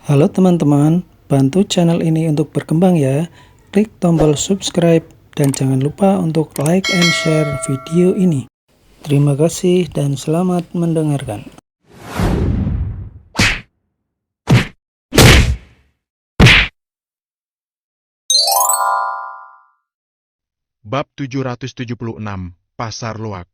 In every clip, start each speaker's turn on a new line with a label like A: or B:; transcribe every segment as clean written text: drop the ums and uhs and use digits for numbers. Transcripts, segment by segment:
A: Halo teman-teman, bantu channel ini untuk berkembang ya. Klik tombol subscribe dan jangan lupa untuk like and share video ini. Terima kasih dan selamat mendengarkan.
B: Bab 776, Pasar Loak.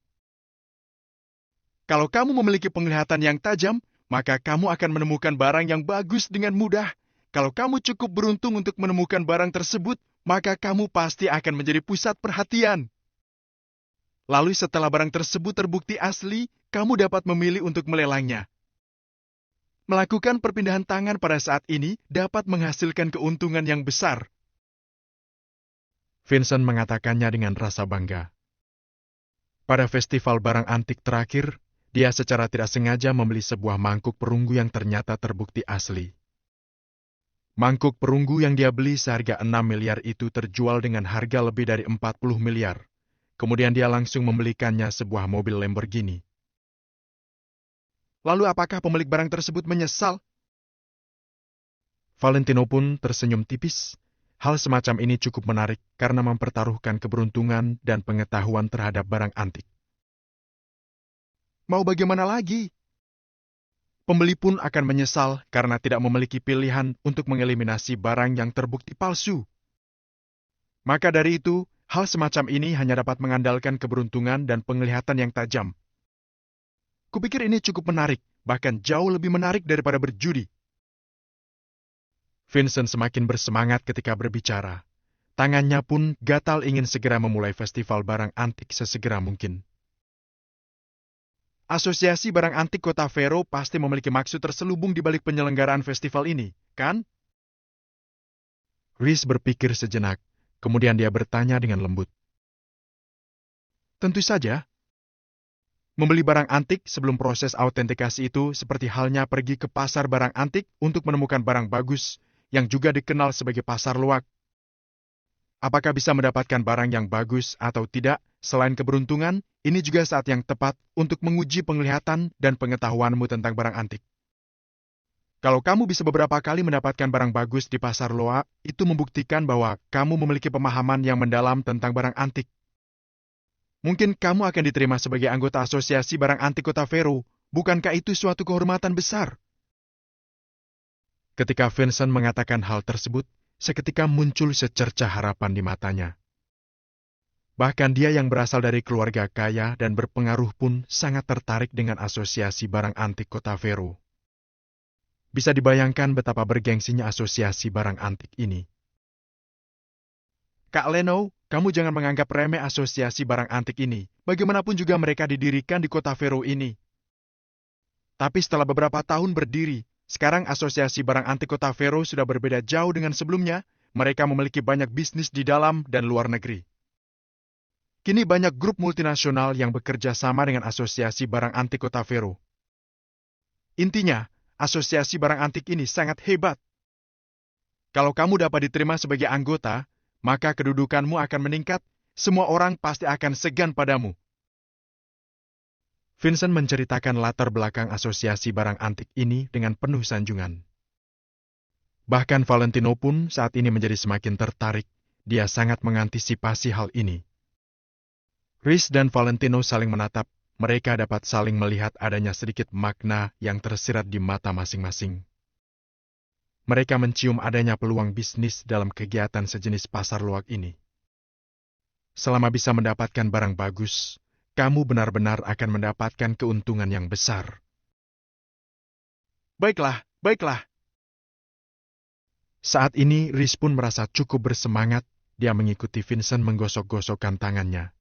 B: Kalau kamu memiliki penglihatan yang tajam, maka kamu akan menemukan barang yang bagus dengan mudah. Kalau kamu cukup beruntung untuk menemukan barang tersebut, maka kamu pasti akan menjadi pusat perhatian. Lalu setelah barang tersebut terbukti asli, kamu dapat memilih untuk melelangnya. Melakukan perpindahan tangan pada saat ini dapat menghasilkan keuntungan yang besar. Vincent mengatakannya dengan rasa bangga. Pada festival barang antik terakhir, dia secara tidak sengaja membeli sebuah mangkuk perunggu yang ternyata terbukti asli. Mangkuk perunggu yang dia beli seharga 6 miliar itu terjual dengan harga lebih dari 40 miliar. Kemudian dia langsung membelikannya sebuah mobil Lamborghini. Lalu apakah pemilik barang tersebut menyesal? Valentino pun tersenyum tipis. Hal semacam ini cukup menarik karena mempertaruhkan keberuntungan dan pengetahuan terhadap barang antik. Mau bagaimana lagi? Pembeli pun akan menyesal karena tidak memiliki pilihan untuk mengeliminasi barang yang terbukti palsu. Maka dari itu, hal semacam ini hanya dapat mengandalkan keberuntungan dan penglihatan yang tajam. Kupikir ini cukup menarik, bahkan jauh lebih menarik daripada berjudi. Vincent semakin bersemangat ketika berbicara. Tangannya pun gatal ingin segera memulai festival barang antik sesegera mungkin. Asosiasi Barang Antik Kota Vero pasti memiliki maksud terselubung di balik penyelenggaraan festival ini, kan? Rhys berpikir sejenak, kemudian dia bertanya dengan lembut. Tentu saja. Membeli barang antik sebelum proses autentikasi itu seperti halnya pergi ke pasar barang antik untuk menemukan barang bagus yang juga dikenal sebagai pasar loak. Apakah bisa mendapatkan barang yang bagus atau tidak, selain keberuntungan, ini juga saat yang tepat untuk menguji penglihatan dan pengetahuanmu tentang barang antik. Kalau kamu bisa beberapa kali mendapatkan barang bagus di pasar loak, itu membuktikan bahwa kamu memiliki pemahaman yang mendalam tentang barang antik. Mungkin kamu akan diterima sebagai anggota asosiasi barang antik Kota Vero. Bukankah itu suatu kehormatan besar? Ketika Vincent mengatakan hal tersebut, seketika muncul secercah harapan di matanya. Bahkan dia yang berasal dari keluarga kaya dan berpengaruh pun sangat tertarik dengan asosiasi barang antik Kota Vero. Bisa dibayangkan betapa bergengsinya asosiasi barang antik ini. Kak Leno, kamu jangan menganggap remeh asosiasi barang antik ini. Bagaimanapun juga mereka didirikan di Kota Vero ini. Tapi setelah beberapa tahun berdiri, sekarang asosiasi barang antik Kota Vero sudah berbeda jauh dengan sebelumnya. Mereka memiliki banyak bisnis di dalam dan luar negeri. Kini banyak grup multinasional yang bekerja sama dengan asosiasi barang antik Kota Vero. Intinya, asosiasi barang antik ini sangat hebat. Kalau kamu dapat diterima sebagai anggota, maka kedudukanmu akan meningkat, semua orang pasti akan segan padamu. Vincent menceritakan latar belakang asosiasi barang antik ini dengan penuh sanjungan. Bahkan Valentino pun saat ini menjadi semakin tertarik. Dia sangat mengantisipasi hal ini. Rhys dan Valentino saling menatap. Mereka dapat saling melihat adanya sedikit makna yang tersirat di mata masing-masing. Mereka mencium adanya peluang bisnis dalam kegiatan sejenis pasar loak ini. Selama bisa mendapatkan barang bagus, kamu benar-benar akan mendapatkan keuntungan yang besar. Baiklah, baiklah. Saat ini, Rhys pun merasa cukup bersemangat. Dia mengikuti Vincent menggosok-gosokkan tangannya.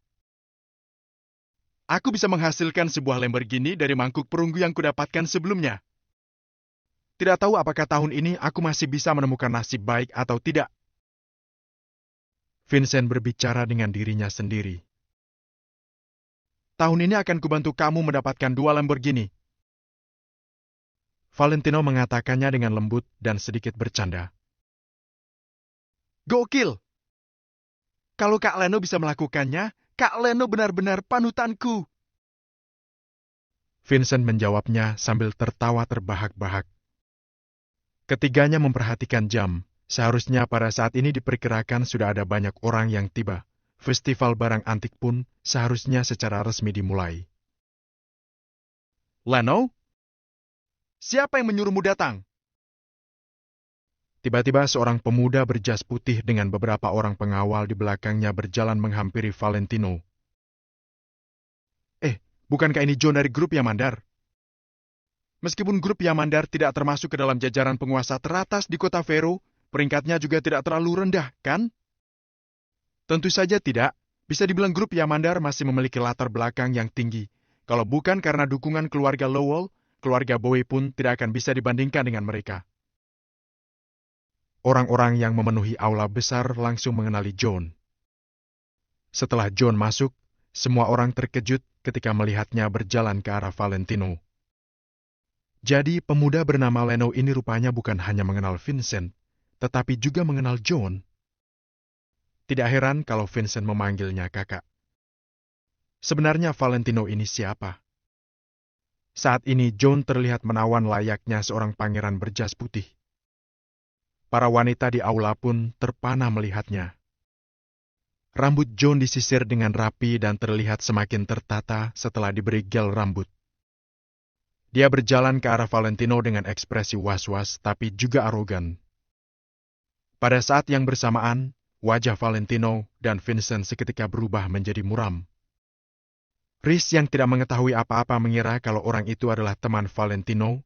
B: Aku bisa menghasilkan sebuah Lamborghini dari mangkuk perunggu yang kudapatkan sebelumnya. Tidak tahu apakah tahun ini aku masih bisa menemukan nasib baik atau tidak. Vincent berbicara dengan dirinya sendiri. Tahun ini akan kubantu kamu mendapatkan 2 Lamborghini. Valentino mengatakannya dengan lembut dan sedikit bercanda. Gokil! Kalau Kak Leno bisa melakukannya, Kak Leno benar-benar panutanku. Vincent menjawabnya sambil tertawa terbahak-bahak. Ketiganya memperhatikan jam. Seharusnya pada saat ini diperkirakan sudah ada banyak orang yang tiba. Festival barang antik pun seharusnya secara resmi dimulai. Leno? Siapa yang menyuruhmu datang? Tiba-tiba seorang pemuda berjas putih dengan beberapa orang pengawal di belakangnya berjalan menghampiri Valentino. Bukankah ini John dari grup Yamandar? Meskipun grup Yamandar tidak termasuk ke dalam jajaran penguasa teratas di kota Vero, peringkatnya juga tidak terlalu rendah, kan? Tentu saja tidak. Bisa dibilang grup Yamandar masih memiliki latar belakang yang tinggi. Kalau bukan karena dukungan keluarga Lowell, keluarga Bowie pun tidak akan bisa dibandingkan dengan mereka. Orang-orang yang memenuhi aula besar langsung mengenali John. Setelah John masuk, semua orang terkejut ketika melihatnya berjalan ke arah Valentino. Jadi pemuda bernama Leno ini rupanya bukan hanya mengenal Vincent, tetapi juga mengenal John. Tidak heran kalau Vincent memanggilnya kakak. Sebenarnya Valentino ini siapa? Saat ini John terlihat menawan layaknya seorang pangeran berjas putih. Para wanita di aula pun terpana melihatnya. Rambut John disisir dengan rapi dan terlihat semakin tertata setelah diberi gel rambut. Dia berjalan ke arah Valentino dengan ekspresi was-was tapi juga arogan. Pada saat yang bersamaan, wajah Valentino dan Vincent seketika berubah menjadi muram. Rhys yang tidak mengetahui apa-apa mengira kalau orang itu adalah teman Valentino,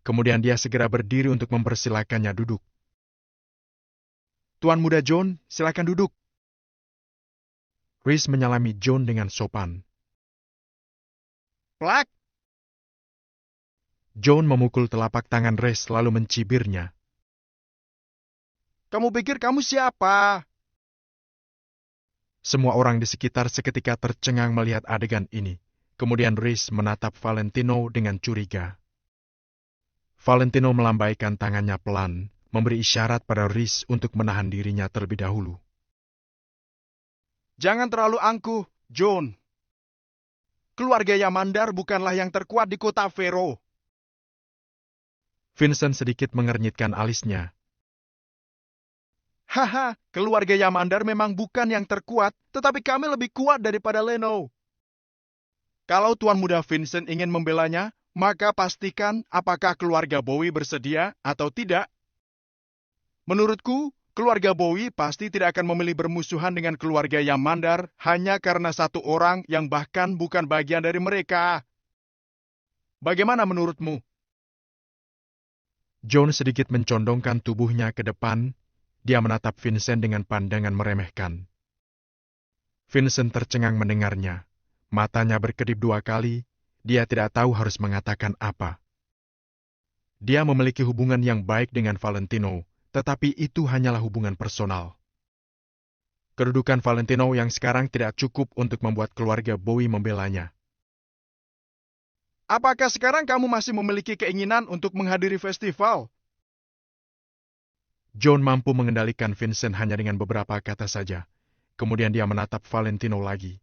B: kemudian dia segera berdiri untuk mempersilakannya duduk. Tuan Muda John, silakan duduk. Rhys menyalami John dengan sopan. Plak! John memukul telapak tangan Rhys lalu mencibirnya. Kamu pikir kamu siapa? Semua orang di sekitar seketika tercengang melihat adegan ini. Kemudian Rhys menatap Valentino dengan curiga. Valentino melambaikan tangannya pelan, memberi isyarat pada Rhys untuk menahan dirinya terlebih dahulu. Jangan terlalu angkuh, John. Keluarga Yamandar bukanlah yang terkuat di kota Vero. Vincent sedikit mengernyitkan alisnya. Haha, keluarga Yamandar memang bukan yang terkuat, tetapi kami lebih kuat daripada Leno. Kalau Tuan Muda Vincent ingin membelanya, maka pastikan apakah keluarga Bowie bersedia atau tidak. Menurutku, keluarga Bowie pasti tidak akan memilih bermusuhan dengan keluarga Yamandar hanya karena satu orang yang bahkan bukan bagian dari mereka. Bagaimana menurutmu? John sedikit mencondongkan tubuhnya ke depan. Dia menatap Vincent dengan pandangan meremehkan. Vincent tercengang mendengarnya. Matanya berkedip 2 kali. Dia tidak tahu harus mengatakan apa. Dia memiliki hubungan yang baik dengan Valentino, tetapi itu hanyalah hubungan personal. Kedudukan Valentino yang sekarang tidak cukup untuk membuat keluarga Bowie membelanya. Apakah sekarang kamu masih memiliki keinginan untuk menghadiri festival? John mampu mengendalikan Vincent hanya dengan beberapa kata saja. Kemudian dia menatap Valentino lagi.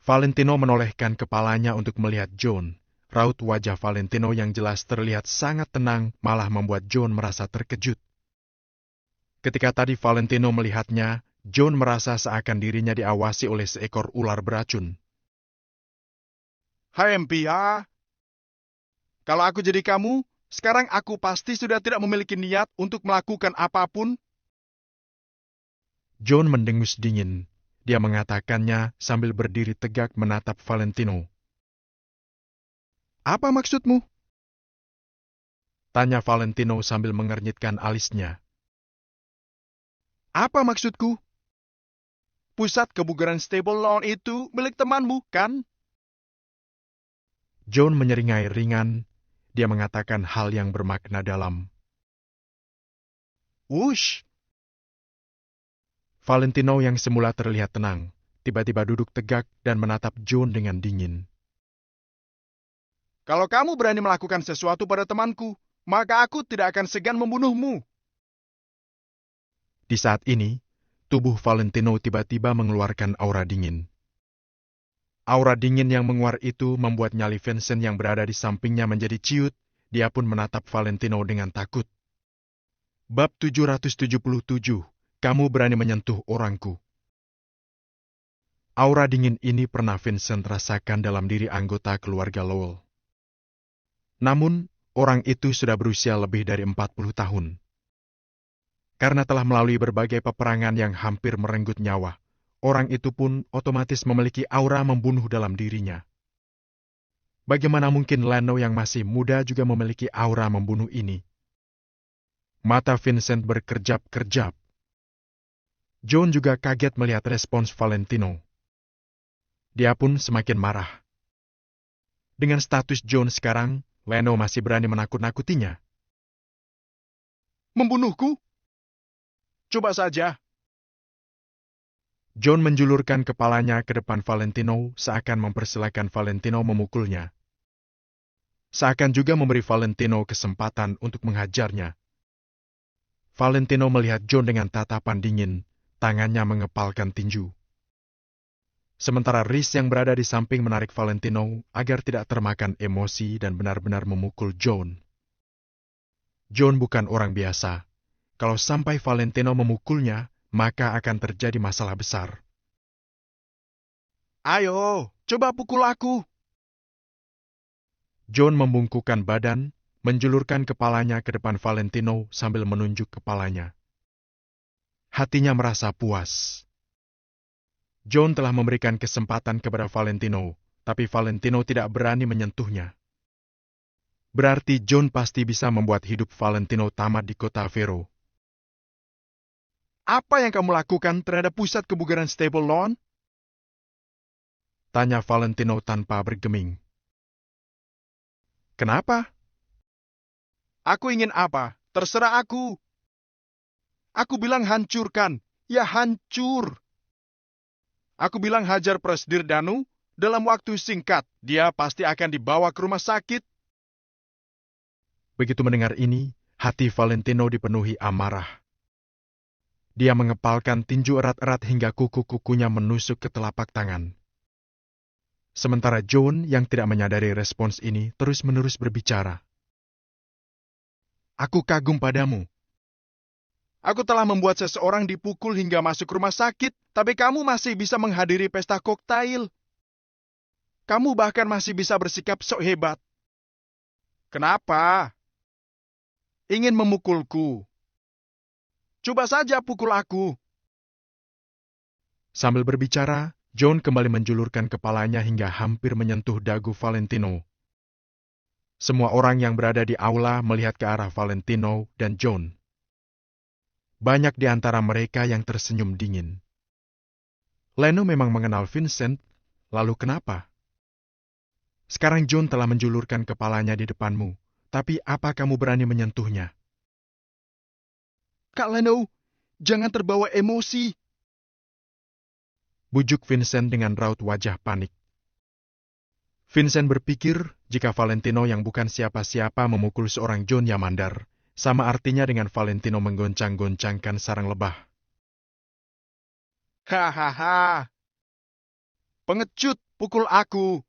B: Valentino menolehkan kepalanya untuk melihat John. Raut wajah Valentino yang jelas terlihat sangat tenang malah membuat John merasa terkejut. Ketika tadi Valentino melihatnya, John merasa seakan dirinya diawasi oleh seekor ular beracun. Hai Empia, kalau aku jadi kamu, sekarang aku pasti sudah tidak memiliki niat untuk melakukan apapun. John mendengus dingin. Dia mengatakannya sambil berdiri tegak menatap Valentino. Apa maksudmu? Tanya Valentino sambil mengernyitkan alisnya. Apa maksudku? Pusat kebugaran Stable Lawn itu milik temanmu, kan? John menyeringai ringan. Dia mengatakan hal yang bermakna dalam. Wush! Valentino yang semula terlihat tenang, tiba-tiba duduk tegak dan menatap John dengan dingin. Kalau kamu berani melakukan sesuatu pada temanku, maka aku tidak akan segan membunuhmu. Di saat ini, tubuh Valentino tiba-tiba mengeluarkan aura dingin. Aura dingin yang menguar itu membuat nyali Vincent yang berada di sampingnya menjadi ciut, dia pun menatap Valentino dengan takut. Bab 777, kamu berani menyentuh orangku. Aura dingin ini pernah Vincent rasakan dalam diri anggota keluarga Lowell. Namun, orang itu sudah berusia lebih dari 40 tahun. Karena telah melalui berbagai peperangan yang hampir merenggut nyawa, orang itu pun otomatis memiliki aura membunuh dalam dirinya. Bagaimana mungkin Leno yang masih muda juga memiliki aura membunuh ini? Mata Vincent berkerjap-kerjap. John juga kaget melihat respons Valentino. Dia pun semakin marah. Dengan status John sekarang, Leno masih berani menakut-nakutinya. Membunuhku? Coba saja. John menjulurkan kepalanya ke depan Valentino seakan mempersilahkan Valentino memukulnya. Seakan juga memberi Valentino kesempatan untuk menghajarnya. Valentino melihat John dengan tatapan dingin, tangannya mengepalkan tinju. Sementara Rhys yang berada di samping menarik Valentino agar tidak termakan emosi dan benar-benar memukul John. John bukan orang biasa. Kalau sampai Valentino memukulnya, maka akan terjadi masalah besar. Ayo, coba pukul aku. John membungkukkan badan, menjulurkan kepalanya ke depan Valentino sambil menunjuk kepalanya. Hatinya merasa puas. John telah memberikan kesempatan kepada Valentino, tapi Valentino tidak berani menyentuhnya. Berarti John pasti bisa membuat hidup Valentino tamat di kota Vero. Apa yang kamu lakukan terhadap pusat kebugaran Stable Lawn? Tanya Valentino tanpa bergeming. Kenapa? Aku ingin apa? Terserah aku. Aku bilang hancurkan. Ya hancur. Aku bilang hajar Presidir Danu, dalam waktu singkat, dia pasti akan dibawa ke rumah sakit. Begitu mendengar ini, hati Valentino dipenuhi amarah. Dia mengepalkan tinju erat-erat hingga kuku-kukunya menusuk ke telapak tangan. Sementara John yang tidak menyadari respons ini terus-menerus berbicara. Aku kagum padamu. Aku telah membuat seseorang dipukul hingga masuk rumah sakit, tapi kamu masih bisa menghadiri pesta koktail. Kamu bahkan masih bisa bersikap sok hebat. Kenapa? Ingin memukulku? Coba saja pukul aku. Sambil berbicara, John kembali menjulurkan kepalanya hingga hampir menyentuh dagu Valentino. Semua orang yang berada di aula melihat ke arah Valentino dan John. Banyak di antara mereka yang tersenyum dingin. Leno memang mengenal Vincent, lalu kenapa? Sekarang John telah menjulurkan kepalanya di depanmu, tapi apa kamu berani menyentuhnya? Kak Leno, jangan terbawa emosi. Bujuk Vincent dengan raut wajah panik. Vincent berpikir jika Valentino yang bukan siapa-siapa memukul seorang John yang mandar, sama artinya dengan Valentino menggoncang-goncangkan sarang lebah. Hahaha. Pengecut, pukul aku.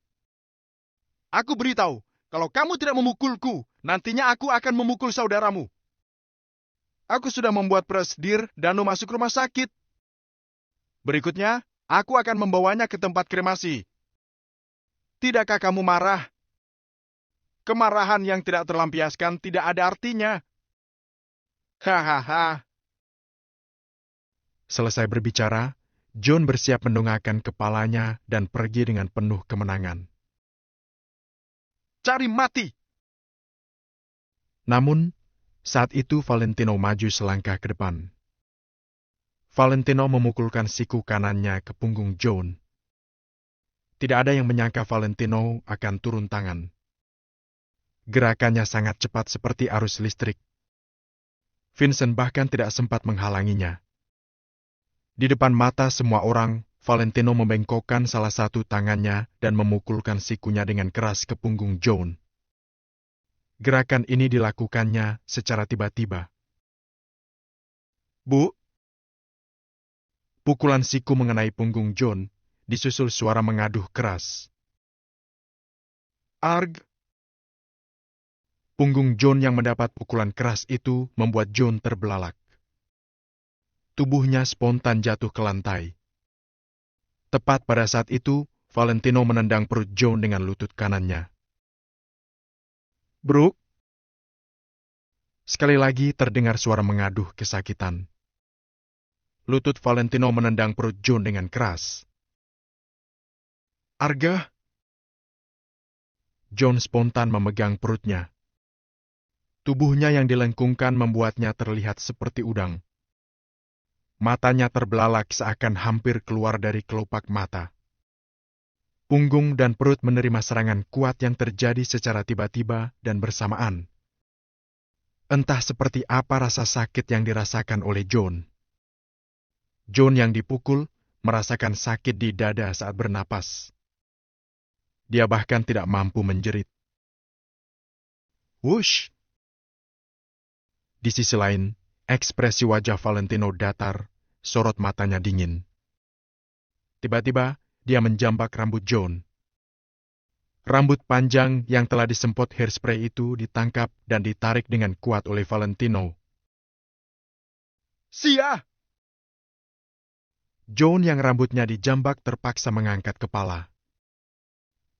B: Aku beritahu, kalau kamu tidak memukulku, nantinya aku akan memukul saudaramu. Aku sudah membuat Presidir Danu masuk rumah sakit. Berikutnya, aku akan membawanya ke tempat kremasi. Tidakkah kamu marah? Kemarahan yang tidak terlampiaskan tidak ada artinya. Hahaha. Selesai berbicara, John bersiap mendongakkan kepalanya dan pergi dengan penuh kemenangan. Cari mati! Namun, saat itu Valentino maju selangkah ke depan. Valentino memukulkan siku kanannya ke punggung John. Tidak ada yang menyangka Valentino akan turun tangan. Gerakannya sangat cepat seperti arus listrik. Vincent bahkan tidak sempat menghalanginya. Di depan mata semua orang, Valentino membengkokkan salah satu tangannya dan memukulkan sikunya dengan keras ke punggung John. Gerakan ini dilakukannya secara tiba-tiba. Bu! Pukulan siku mengenai punggung John, disusul suara mengaduh keras. Arg! Punggung John yang mendapat pukulan keras itu membuat John terbelalak. Tubuhnya spontan jatuh ke lantai. Tepat pada saat itu, Valentino menendang perut John dengan lutut kanannya. "Brooke!" Sekali lagi terdengar suara mengaduh kesakitan. Lutut Valentino menendang perut John dengan keras. "Arga!" John spontan memegang perutnya. Tubuhnya yang dilengkungkan membuatnya terlihat seperti udang. Matanya terbelalak seakan hampir keluar dari kelopak mata. Punggung dan perut menerima serangan kuat yang terjadi secara tiba-tiba dan bersamaan. Entah seperti apa rasa sakit yang dirasakan oleh John. John yang dipukul merasakan sakit di dada saat bernapas. Dia bahkan tidak mampu menjerit. Wush! Di sisi lain, ekspresi wajah Valentino datar, sorot matanya dingin. Tiba-tiba, dia menjambak rambut John. Rambut panjang yang telah disemprot hairspray itu ditangkap dan ditarik dengan kuat oleh Valentino. "Sia!" John yang rambutnya dijambak terpaksa mengangkat kepala.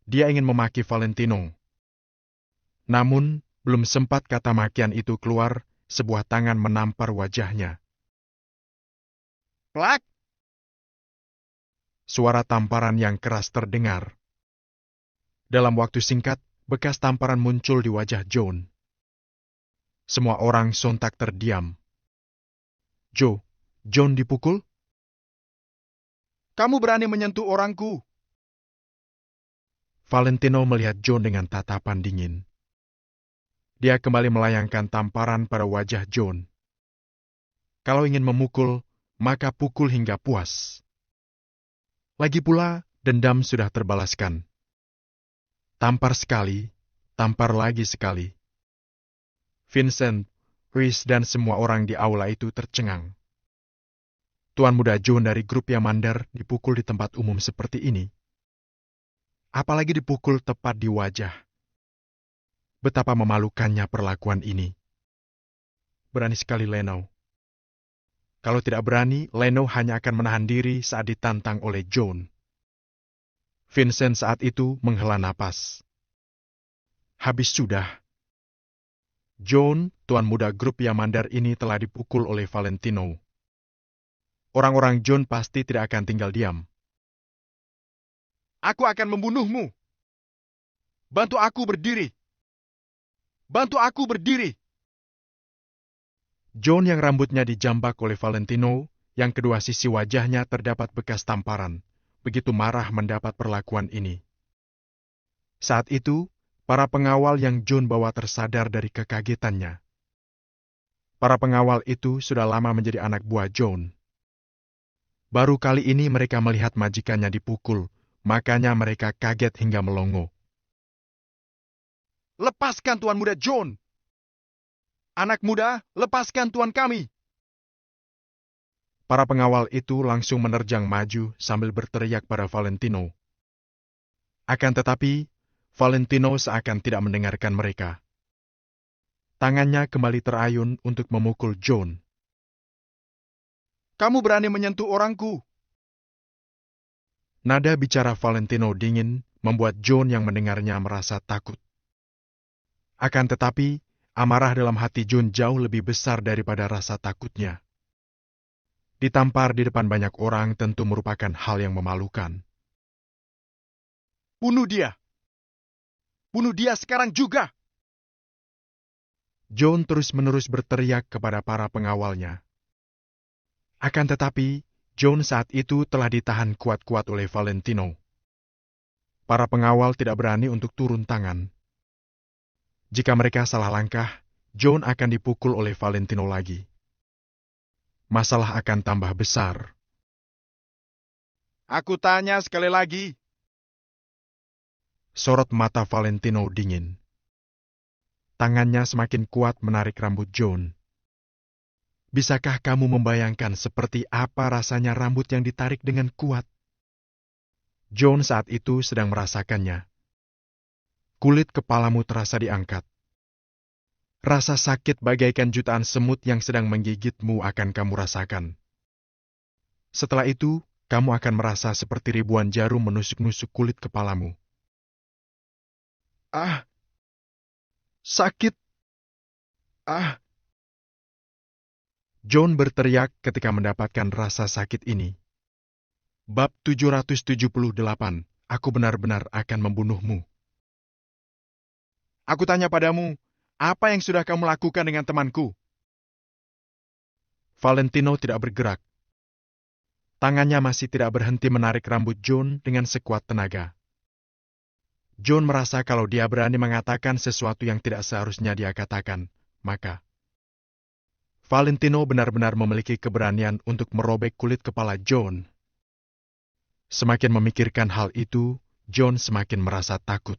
B: Dia ingin memaki Valentino. Namun, belum sempat kata makian itu keluar, sebuah tangan menampar wajahnya. Plak! Suara tamparan yang keras terdengar. Dalam waktu singkat, bekas tamparan muncul di wajah John. Semua orang sontak terdiam. John dipukul? "Kamu berani menyentuh orangku!" Valentino melihat John dengan tatapan dingin. Dia kembali melayangkan tamparan pada wajah John. Kalau ingin memukul, maka pukul hingga puas. Lagi pula, dendam sudah terbalaskan. Tampar sekali, tampar lagi sekali. Vincent, Chris, dan semua orang di aula itu tercengang. Tuan muda John dari grup Yamander dipukul di tempat umum seperti ini. Apalagi dipukul tepat di wajah. Betapa memalukannya perlakuan ini. Berani sekali Leno. Kalau tidak berani, Leno hanya akan menahan diri saat ditantang oleh John. Vincent saat itu menghela napas. Habis sudah. John, tuan muda grup Yamander ini telah dipukul oleh Valentino. Orang-orang John pasti tidak akan tinggal diam. "Aku akan membunuhmu. Bantu aku berdiri. Bantu aku berdiri." John yang rambutnya dijambak oleh Valentino, yang kedua sisi wajahnya terdapat bekas tamparan, begitu marah mendapat perlakuan ini. Saat itu, para pengawal yang John bawa tersadar dari kekagetannya. Para pengawal itu sudah lama menjadi anak buah John. Baru kali ini mereka melihat majikannya dipukul, makanya mereka kaget hingga melongo. "Lepaskan tuan muda John! Anak muda, lepaskan tuan kami!" Para pengawal itu langsung menerjang maju sambil berteriak pada Valentino. Akan tetapi, Valentino seakan tidak mendengarkan mereka. Tangannya kembali terayun untuk memukul John. "Kamu berani menyentuh orangku!" Nada bicara Valentino dingin membuat John yang mendengarnya merasa takut. Akan tetapi, amarah dalam hati John jauh lebih besar daripada rasa takutnya. Ditampar di depan banyak orang tentu merupakan hal yang memalukan. "Bunuh dia! Bunuh dia sekarang juga!" John terus-menerus berteriak kepada para pengawalnya. Akan tetapi, John saat itu telah ditahan kuat-kuat oleh Valentino. Para pengawal tidak berani untuk turun tangan. Jika mereka salah langkah, John akan dipukul oleh Valentino lagi. Masalah akan tambah besar. "Aku tanya sekali lagi." Sorot mata Valentino dingin. Tangannya semakin kuat menarik rambut John. Bisakah kamu membayangkan seperti apa rasanya rambut yang ditarik dengan kuat? John saat itu sedang merasakannya. Kulit kepalamu terasa diangkat. Rasa sakit bagaikan jutaan semut yang sedang menggigitmu akan kamu rasakan. Setelah itu, kamu akan merasa seperti ribuan jarum menusuk-nusuk kulit kepalamu. Ah, sakit. Ah. John berteriak ketika mendapatkan rasa sakit ini. Bab 778, aku benar-benar akan membunuhmu. Aku tanya padamu, apa yang sudah kamu lakukan dengan temanku? Valentino tidak bergerak. Tangannya masih tidak berhenti menarik rambut John dengan sekuat tenaga. John merasa kalau dia berani mengatakan sesuatu yang tidak seharusnya dia katakan, maka Valentino benar-benar memiliki keberanian untuk merobek kulit kepala John. Semakin memikirkan hal itu, John semakin merasa takut.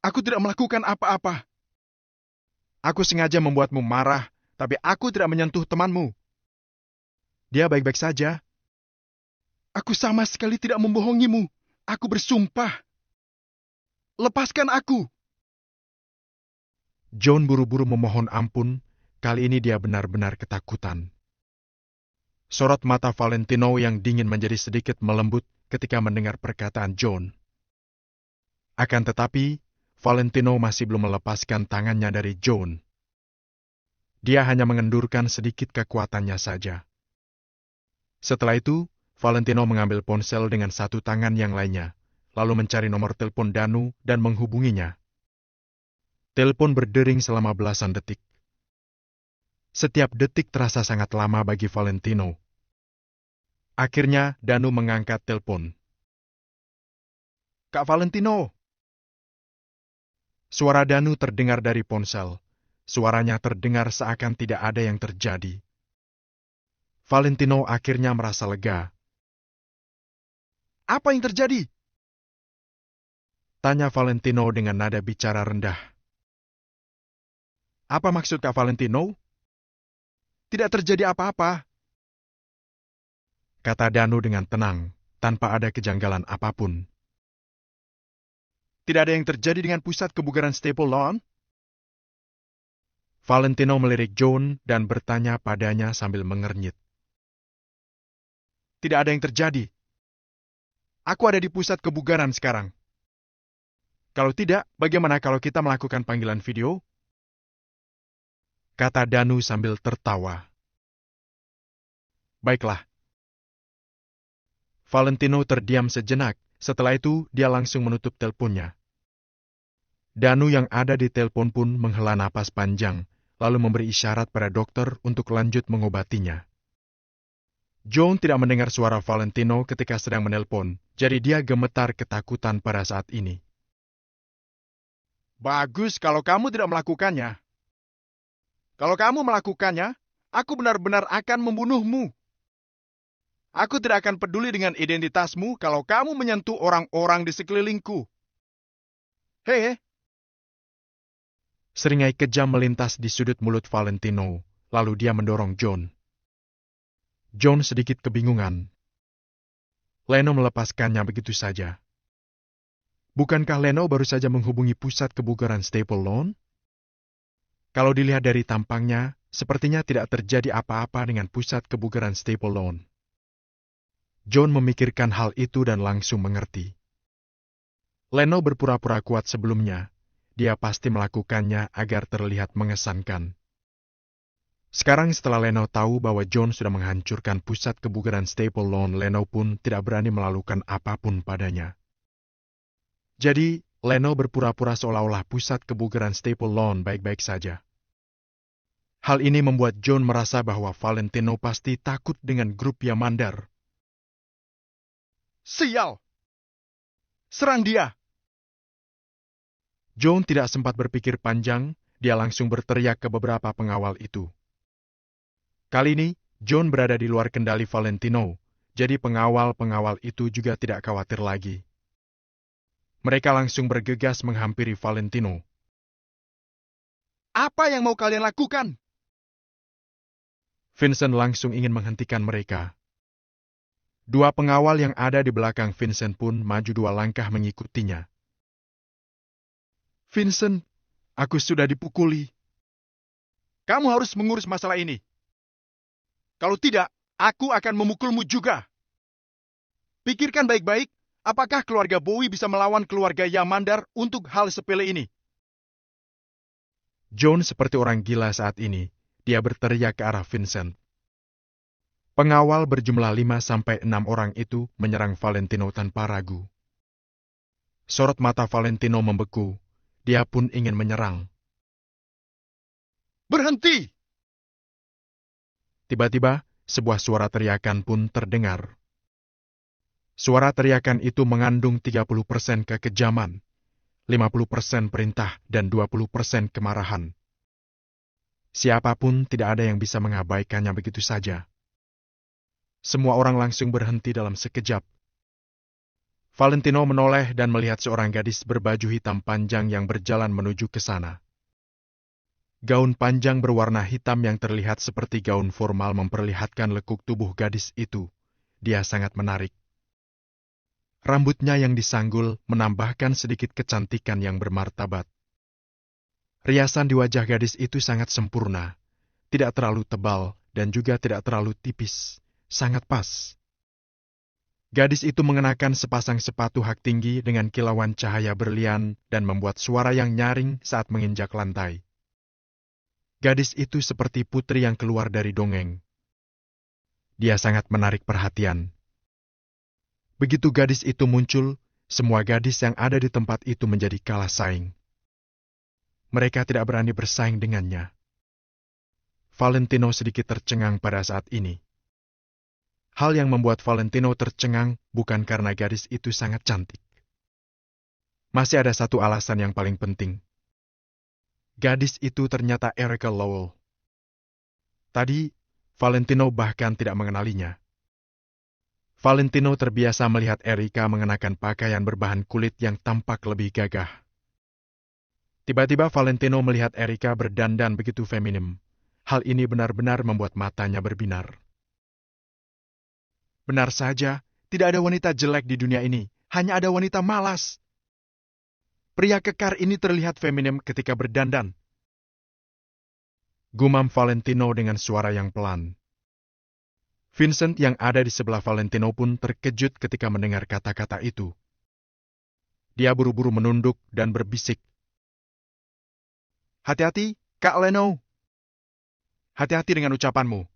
B: Aku tidak melakukan apa-apa. Aku sengaja membuatmu marah, tapi aku tidak menyentuh temanmu. Dia baik-baik saja. Aku sama sekali tidak membohongimu. Aku bersumpah. Lepaskan aku. John buru-buru memohon ampun. Kali ini dia benar-benar ketakutan. Sorot mata Valentino yang dingin menjadi sedikit melembut ketika mendengar perkataan John. Akan tetapi, Valentino masih belum melepaskan tangannya dari John. Dia hanya mengendurkan sedikit kekuatannya saja. Setelah itu, Valentino mengambil ponsel dengan satu tangan yang lainnya, lalu mencari nomor telepon Danu dan menghubunginya. Telepon berdering selama belasan detik. Setiap detik terasa sangat lama bagi Valentino. Akhirnya, Danu mengangkat telepon. Kak Valentino. Suara Danu terdengar dari ponsel. Suaranya terdengar seakan tidak ada yang terjadi. Valentino akhirnya merasa lega. Apa yang terjadi? Tanya Valentino dengan nada bicara rendah. Apa maksud Kak Valentino? Tidak terjadi apa-apa, kata Danu dengan tenang, tanpa ada kejanggalan apapun. Tidak ada yang terjadi dengan pusat kebugaran Staple Lawn? Valentino melirik John dan bertanya padanya sambil mengernyit. Tidak ada yang terjadi. Aku ada di pusat kebugaran sekarang. Kalau tidak, bagaimana kalau kita melakukan panggilan video? Kata Danu sambil tertawa. Baiklah. Valentino terdiam sejenak, setelah itu dia langsung menutup teleponnya. Danu yang ada di telepon pun menghela napas panjang, lalu memberi isyarat pada dokter untuk lanjut mengobatinya. John tidak mendengar suara Valentino ketika sedang menelpon, jadi dia gemetar ketakutan pada saat ini. Bagus kalau kamu tidak melakukannya. Kalau kamu melakukannya, aku benar-benar akan membunuhmu. Aku tidak akan peduli dengan identitasmu kalau kamu menyentuh orang-orang di sekelilingku. Hei! Seringai kejam melintas di sudut mulut Valentino, lalu dia mendorong John. John sedikit kebingungan. Leno melepaskannya begitu saja. Bukankah Leno baru saja menghubungi pusat kebugaran Staple Lawn? Kalau dilihat dari tampangnya, sepertinya tidak terjadi apa-apa dengan pusat kebugaran Staple Lawn. John memikirkan hal itu dan langsung mengerti. Leno berpura-pura kuat sebelumnya. Dia pasti melakukannya agar terlihat mengesankan. Sekarang setelah Leno tahu bahwa John sudah menghancurkan pusat kebugaran Staple Lawn, Leno pun tidak berani melakukan apapun padanya. Jadi, Leno berpura-pura seolah-olah pusat kebugaran Staple Lawn baik-baik saja. Hal ini membuat John merasa bahwa Valentino pasti takut dengan grup Yamandar. Sial! Serang dia! John tidak sempat berpikir panjang, dia langsung berteriak ke beberapa pengawal itu. Kali ini, John berada di luar kendali Valentino, jadi pengawal-pengawal itu juga tidak khawatir lagi. Mereka langsung bergegas menghampiri Valentino. Apa yang mau kalian lakukan? Vincent langsung ingin menghentikan mereka. Dua pengawal yang ada di belakang Vincent pun maju 2 langkah mengikutinya. Vincent, Aku sudah dipukuli. Kamu harus mengurus masalah ini. Kalau tidak, aku akan memukulmu juga. Pikirkan baik-baik, apakah keluarga Bowie bisa melawan keluarga Yamandar untuk hal sepele ini? John seperti orang gila saat ini. Dia berteriak ke arah Vincent. Pengawal berjumlah 5-6 orang itu menyerang Valentino tanpa ragu. Sorot mata Valentino membeku. Dia pun ingin menyerang. Berhenti! Tiba-tiba, sebuah suara teriakan pun terdengar. Suara teriakan itu mengandung 30% kekejaman, 50% perintah, dan 20% kemarahan. Siapapun tidak ada yang bisa mengabaikannya begitu saja. Semua orang langsung berhenti dalam sekejap. Valentino menoleh dan melihat seorang gadis berbaju hitam panjang yang berjalan menuju ke sana. Gaun panjang berwarna hitam yang terlihat seperti gaun formal memperlihatkan lekuk tubuh gadis itu. Dia sangat menarik. Rambutnya yang disanggul menambahkan sedikit kecantikan yang bermartabat. Riasan di wajah gadis itu sangat sempurna, tidak terlalu tebal dan juga tidak terlalu tipis, sangat pas. Gadis itu mengenakan sepasang sepatu hak tinggi dengan kilauan cahaya berlian dan membuat suara yang nyaring saat menginjak lantai. Gadis itu seperti putri yang keluar dari dongeng. Dia sangat menarik perhatian. Begitu gadis itu muncul, semua gadis yang ada di tempat itu menjadi kalah saing. Mereka tidak berani bersaing dengannya. Valentino sedikit tercengang pada saat ini. Hal yang membuat Valentino tercengang bukan karena gadis itu sangat cantik. Masih ada satu alasan yang paling penting. Gadis itu ternyata Erica Lowell. Tadi, Valentino bahkan tidak mengenalinya. Valentino terbiasa melihat Erica mengenakan pakaian berbahan kulit yang tampak lebih gagah. Tiba-tiba Valentino melihat Erica berdandan begitu feminim. Hal ini benar-benar membuat matanya berbinar. Benar saja, tidak ada wanita jelek di dunia ini. Hanya ada wanita malas. Pria kekar ini terlihat feminim ketika berdandan. Gumam Valentino dengan suara yang pelan. Vincent yang ada di sebelah Valentino pun terkejut ketika mendengar kata-kata itu. Dia buru-buru menunduk dan berbisik. Hati-hati, Kak Leno. Hati-hati dengan ucapanmu.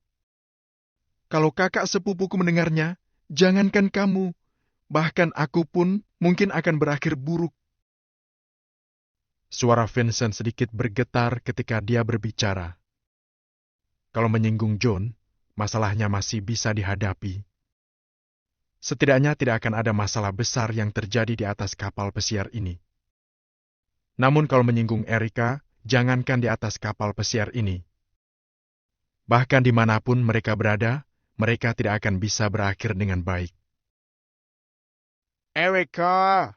B: Kalau kakak sepupuku mendengarnya, jangankan kamu, bahkan aku pun mungkin akan berakhir buruk. Suara Vincent sedikit bergetar ketika dia berbicara. Kalau menyinggung John, masalahnya masih bisa dihadapi. Setidaknya tidak akan ada masalah besar yang terjadi di atas kapal pesiar ini. Namun kalau menyinggung Erica, jangankan di atas kapal pesiar ini. Bahkan dimanapun mereka berada, mereka tidak akan bisa berakhir dengan baik. Erica!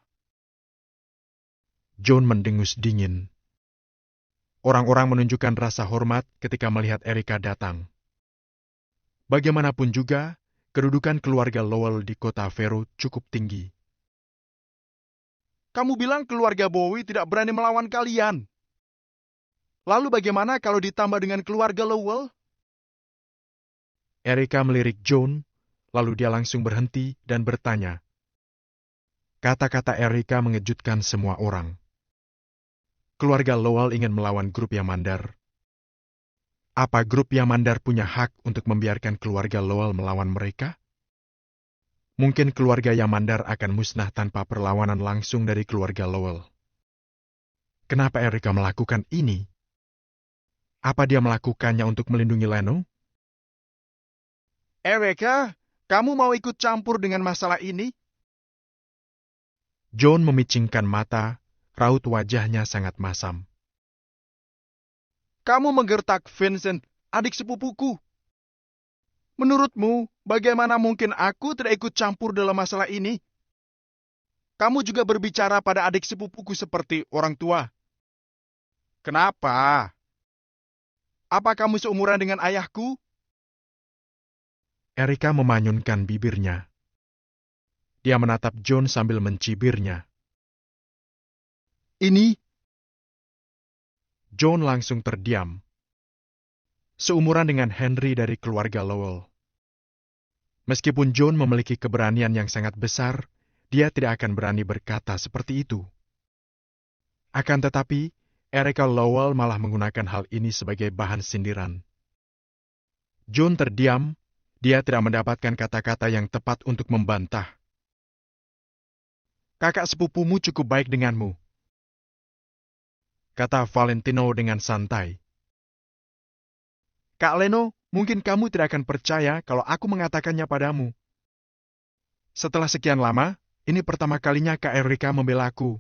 B: John mendengus dingin. Orang-orang menunjukkan rasa hormat ketika melihat Erica datang. Bagaimanapun juga, kedudukan keluarga Lowell di kota Vero cukup tinggi. Kamu bilang keluarga Bowie tidak berani melawan kalian. Lalu bagaimana kalau ditambah dengan keluarga Lowell? Erica melirik John, lalu dia langsung berhenti dan bertanya. Kata-kata Erica mengejutkan semua orang. Keluarga Lowell ingin melawan grup Yamandar. Apa grup Yamandar punya hak untuk membiarkan keluarga Lowell melawan mereka? Mungkin keluarga Yamandar akan musnah tanpa perlawanan langsung dari keluarga Lowell. Kenapa Erica melakukan ini? Apa dia melakukannya untuk melindungi Leno? Erica, kamu mau ikut campur dengan masalah ini? John memicingkan mata, raut wajahnya sangat masam. Kamu menggertak Vincent, adik sepupuku. Menurutmu, bagaimana mungkin aku tidak ikut campur dalam masalah ini? Kamu juga berbicara pada adik sepupuku seperti orang tua. Kenapa? Apa kamu seumuran dengan ayahku? Erica memanyunkan bibirnya. Dia menatap John sambil mencibirnya. Ini John langsung terdiam. Seumuran dengan Henry dari keluarga Lowell. Meskipun John memiliki keberanian yang sangat besar, dia tidak akan berani berkata seperti itu. Akan tetapi, Erica Lowell malah menggunakan hal ini sebagai bahan sindiran. John terdiam, dia tidak mendapatkan kata-kata yang tepat untuk membantah. "Kakak sepupumu cukup baik denganmu," kata Valentino dengan santai. "Kak Leno, mungkin kamu tidak akan percaya kalau aku mengatakannya padamu. Setelah sekian lama, ini pertama kalinya Kak Erica membela aku.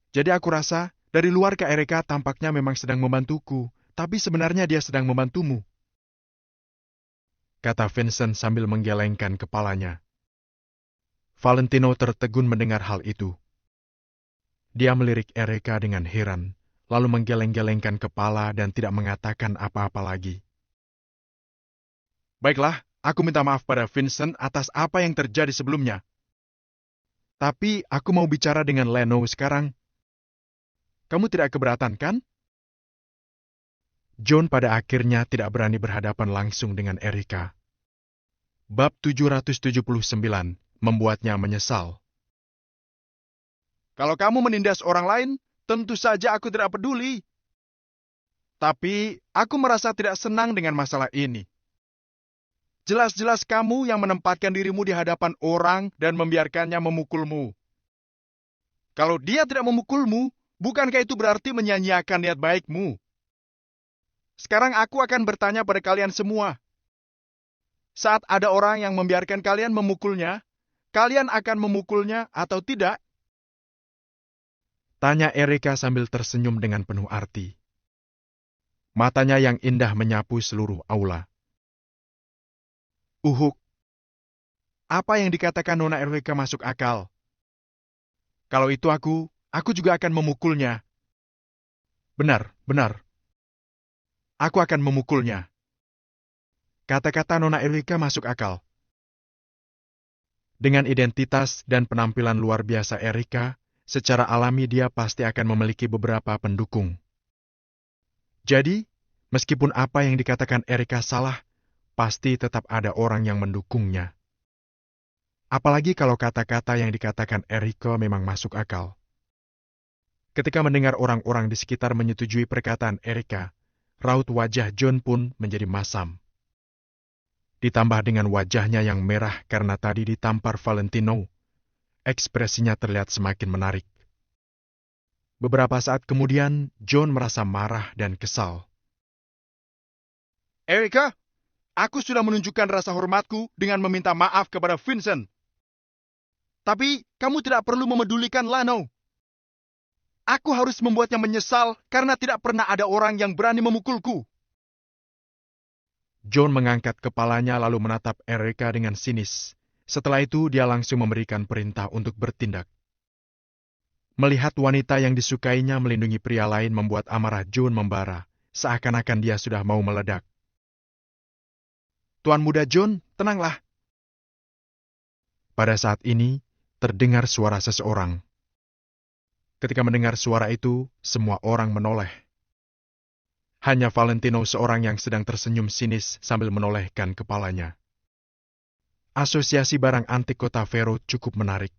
B: Jadi aku rasa, dari luar Kak Erica tampaknya memang sedang membantuku, tapi sebenarnya dia sedang membantumu," kata Vincent sambil menggelengkan kepalanya. Valentino tertegun mendengar hal itu. Dia melirik Erica dengan heran, lalu menggeleng-gelengkan kepala dan tidak mengatakan apa-apa lagi. "Baiklah, aku minta maaf pada Vincent atas apa yang terjadi sebelumnya. Tapi aku mau bicara dengan Leno sekarang. Kamu tidak keberatan, kan?" John pada akhirnya tidak berani berhadapan langsung dengan Erica. Bab 779 membuatnya menyesal. "Kalau kamu menindas orang lain, tentu saja aku tidak peduli. Tapi aku merasa tidak senang dengan masalah ini. Jelas-jelas kamu yang menempatkan dirimu di hadapan orang dan membiarkannya memukulmu. Kalau dia tidak memukulmu, bukankah itu berarti menyanyiakan niat baikmu? Sekarang aku akan bertanya pada kalian semua. Saat ada orang yang membiarkan kalian memukulnya, kalian akan memukulnya atau tidak?" Tanya Erica sambil tersenyum dengan penuh arti. Matanya yang indah menyapu seluruh aula. "Uhuk, apa yang dikatakan Nona Erica masuk akal. Kalau itu aku juga akan memukulnya. Benar, benar. Aku akan memukulnya." Kata-kata Nona Erica masuk akal. Dengan identitas dan penampilan luar biasa Erica, secara alami dia pasti akan memiliki beberapa pendukung. Jadi, meskipun apa yang dikatakan Erica salah, pasti tetap ada orang yang mendukungnya. Apalagi kalau kata-kata yang dikatakan Erica memang masuk akal. Ketika mendengar orang-orang di sekitar menyetujui perkataan Erica, raut wajah John pun menjadi masam. Ditambah dengan wajahnya yang merah karena tadi ditampar Valentino, ekspresinya terlihat semakin menarik. Beberapa saat kemudian, John merasa marah dan kesal. "Erica, aku sudah menunjukkan rasa hormatku dengan meminta maaf kepada Vincent. Tapi kamu tidak perlu memedulikan Lano. Aku harus membuatnya menyesal karena tidak pernah ada orang yang berani memukulku." John mengangkat kepalanya lalu menatap Erica dengan sinis. Setelah itu dia langsung memberikan perintah untuk bertindak. Melihat wanita yang disukainya melindungi pria lain membuat amarah John membara, seakan-akan dia sudah mau meledak. "Tuan Muda John, tenanglah." Pada saat ini, terdengar suara seseorang. Ketika mendengar suara itu, semua orang menoleh. Hanya Valentino seorang yang sedang tersenyum sinis sambil menolehkan kepalanya. Asosiasi barang antik Kota Vero cukup menarik.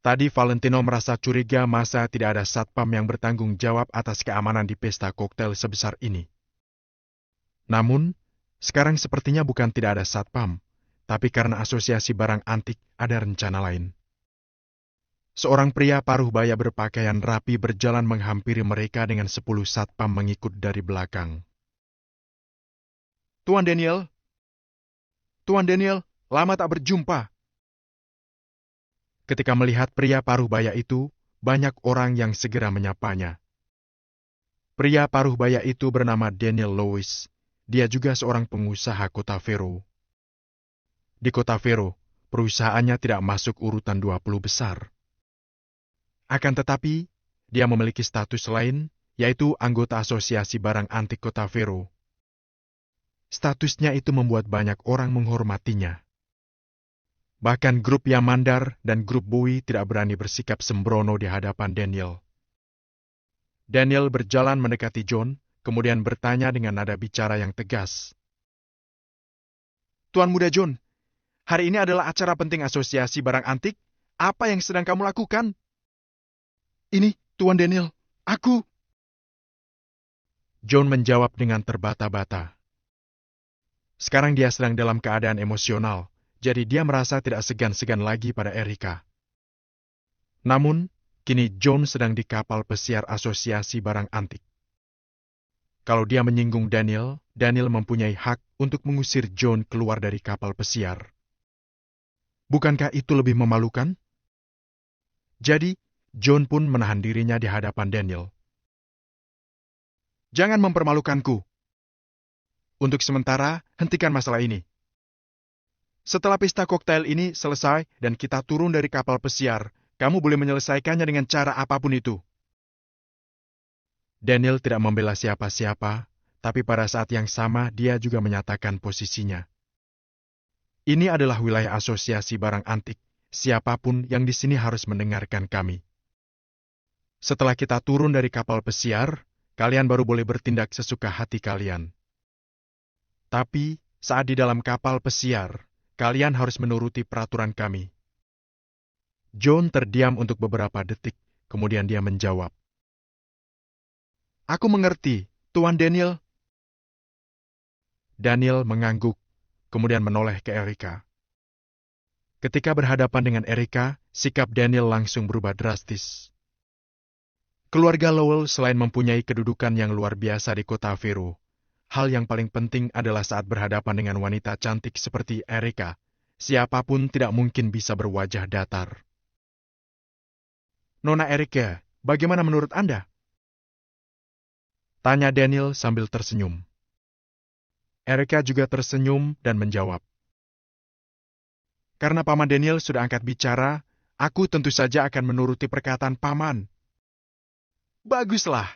B: Tadi Valentino merasa curiga masa tidak ada satpam yang bertanggung jawab atas keamanan di pesta koktail sebesar ini. Namun, sekarang sepertinya bukan tidak ada satpam, tapi karena asosiasi barang antik ada rencana lain. Seorang pria paruh baya berpakaian rapi berjalan menghampiri mereka dengan 10 satpam mengikut dari belakang. Tuan Daniel, lama tak berjumpa." Ketika melihat pria paruh baya itu, banyak orang yang segera menyapanya. Pria paruh baya itu bernama Daniel Lewis. Dia juga seorang pengusaha Kota Vero. Di Kota Vero, perusahaannya tidak masuk urutan 20 besar. Akan tetapi, dia memiliki status lain, yaitu anggota asosiasi barang antik Kota Vero. Statusnya itu membuat banyak orang menghormatinya. Bahkan grup Yamandar dan grup Bowie tidak berani bersikap sembrono di hadapan Daniel. Daniel berjalan mendekati John, kemudian bertanya dengan nada bicara yang tegas. Tuan Muda John, hari ini adalah acara penting asosiasi barang antik. Apa yang sedang kamu lakukan? Ini, Tuan Daniel, aku. John menjawab dengan terbata-bata. Sekarang dia sedang dalam keadaan emosional, jadi dia merasa tidak segan-segan lagi pada Erika. Namun, kini John sedang di kapal pesiar asosiasi barang antik. Kalau dia menyinggung Daniel, Daniel mempunyai hak untuk mengusir John keluar dari kapal pesiar. Bukankah itu lebih memalukan? Jadi, John pun menahan dirinya di hadapan Daniel. Jangan mempermalukanku. Untuk sementara, hentikan masalah ini. Setelah pesta koktail ini selesai dan kita turun dari kapal pesiar, kamu boleh menyelesaikannya dengan cara apapun itu. Daniel tidak membela siapa-siapa, tapi pada saat yang sama dia juga menyatakan posisinya. Ini adalah wilayah asosiasi barang antik. Siapapun yang di sini harus mendengarkan kami. Setelah kita turun dari kapal pesiar, kalian baru boleh bertindak sesuka hati kalian. Tapi saat di dalam kapal pesiar, kalian harus menuruti peraturan kami. John terdiam untuk beberapa detik, kemudian dia menjawab. Aku mengerti, Tuan Daniel. Daniel mengangguk, kemudian menoleh ke Erika. Ketika berhadapan dengan Erika, sikap Daniel langsung berubah drastis. Keluarga Lowell selain mempunyai kedudukan yang luar biasa di kota Vero, hal yang paling penting adalah saat berhadapan dengan wanita cantik seperti Erika, siapapun tidak mungkin bisa berwajah datar. Nona Erika, bagaimana menurut Anda? Tanya Daniel sambil tersenyum. Erika juga tersenyum dan menjawab. Karena Paman Daniel sudah angkat bicara, aku tentu saja akan menuruti perkataan Paman. Baguslah.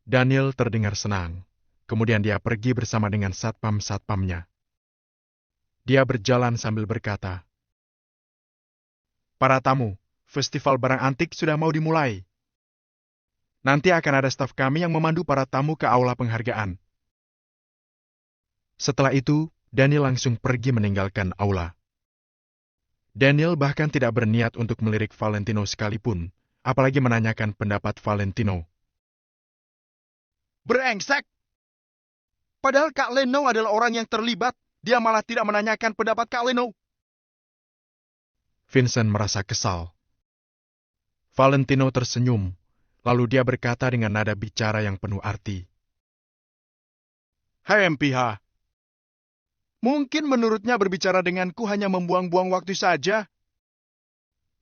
B: Daniel terdengar senang. Kemudian dia pergi bersama dengan satpam-satpamnya. Dia berjalan sambil berkata, Para tamu, festival barang antik sudah mau dimulai. Nanti akan ada staf kami yang memandu para tamu ke aula penghargaan. Setelah itu, Daniel langsung pergi meninggalkan aula. Daniel bahkan tidak berniat untuk melirik Valentino sekalipun, apalagi menanyakan pendapat Valentino. Brengsek! Padahal Kak Leno adalah orang yang terlibat, dia malah tidak menanyakan pendapat Kak Leno. Vincent merasa kesal. Valentino tersenyum, lalu dia berkata dengan nada bicara yang penuh arti. Hai MPH, mungkin menurutnya berbicara denganku hanya membuang-buang waktu saja.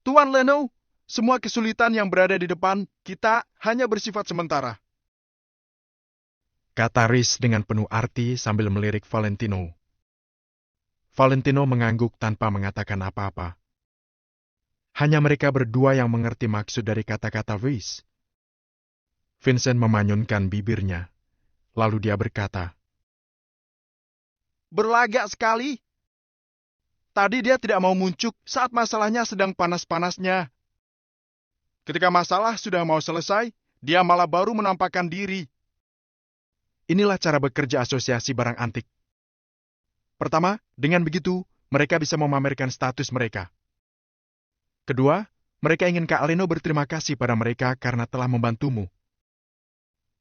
B: Tuan Leno, semua kesulitan yang berada di depan kita hanya bersifat sementara. Kata Rhys dengan penuh arti sambil melirik Valentino. Valentino mengangguk tanpa mengatakan apa-apa. Hanya mereka berdua yang mengerti maksud dari kata-kata Rhys. Vincent memanyunkan bibirnya. Lalu dia berkata, Berlagak sekali. Tadi dia tidak mau muncul saat masalahnya sedang panas-panasnya. Ketika masalah sudah mau selesai, dia malah baru menampakkan diri. Inilah cara bekerja asosiasi barang antik. Pertama, dengan begitu, mereka bisa memamerkan status mereka. Kedua, mereka ingin Kak Leno berterima kasih pada mereka karena telah membantumu.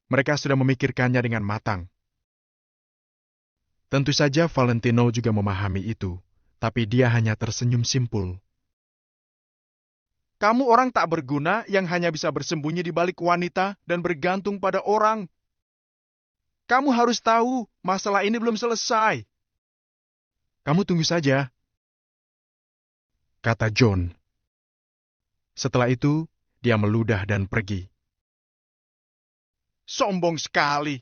B: Mereka sudah memikirkannya dengan matang. Tentu saja Valentino juga memahami itu, tapi dia hanya tersenyum simpul. Kamu orang tak berguna yang hanya bisa bersembunyi di balik wanita dan bergantung pada orang. Kamu harus tahu, masalah ini belum selesai. Kamu tunggu saja, kata John. Setelah itu, dia meludah dan pergi. Sombong sekali.